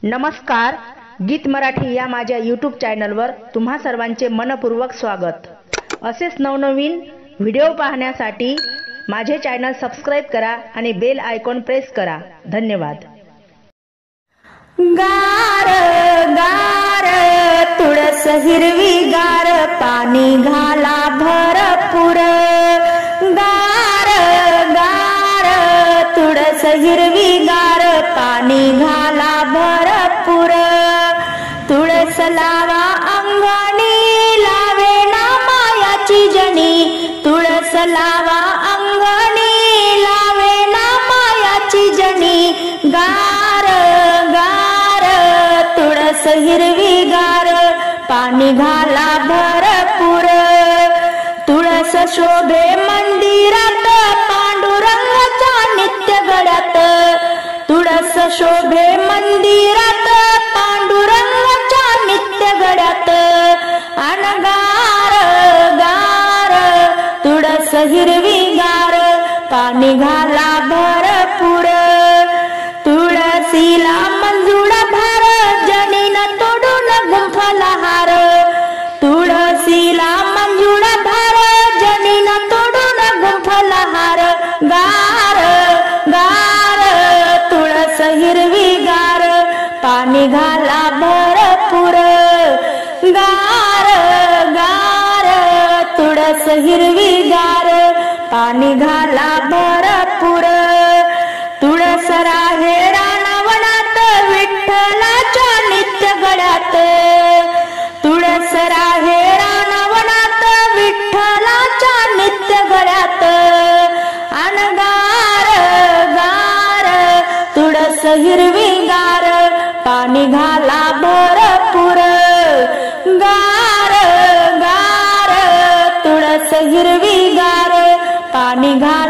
नमस्कार, गीत मराठी या माझ्या यूट्यूब चॅनलवर तुम्हा सर्वांचे मनपूर्वक स्वागत। असेच नवनवीन व्हिडिओ पाहण्यासाठी माझे चॅनल सबस्क्राइब करा आणि बेल आयकॉन प्रेस करा। धन्यवाद। गार गार तुळस हिरवी गार पाणी घाला भरपूर। गार गार तुळस हिरवी गार पाणी घाला भरपूर। तुळस लावा अंगणी लावे ना मायाची जणी। तुळस लावा अंगणी लावे ना मायाची जणी। गार गार तुळस हिरवी गार पाणी घाला भरपूर। तुळस शोभे मंदिरात पांडुरंगाच्या नित्य गड्यात। तुळस शोभे मंदिरात पांडुरंगाच्या नित्य गड्यात। अनगार गार तुळस हिरवी गार पाणी घाला भरपूर। तुळसीला मंजुळा भार जनीन तोडून गुंफला हार। तुळसीला मंजुळा भार जनीन तोडून गुंफला हार। गार गार तुळस हिरवी गार पाणी घाला भरपूर। गार गार तुळस हिरवी गार पाणी घाला भरपूर। तुळस राहे रानवनात विठ्ठलाच्या नित्य गड्यात। तुळस राहे रानवनात विठ्ठलाच्या नित्य गड्यात। अनगार गार तुळस हिरवी गार पाणी घाला भरपूर। गार गार तुळस हिरवी गार पाणी घाला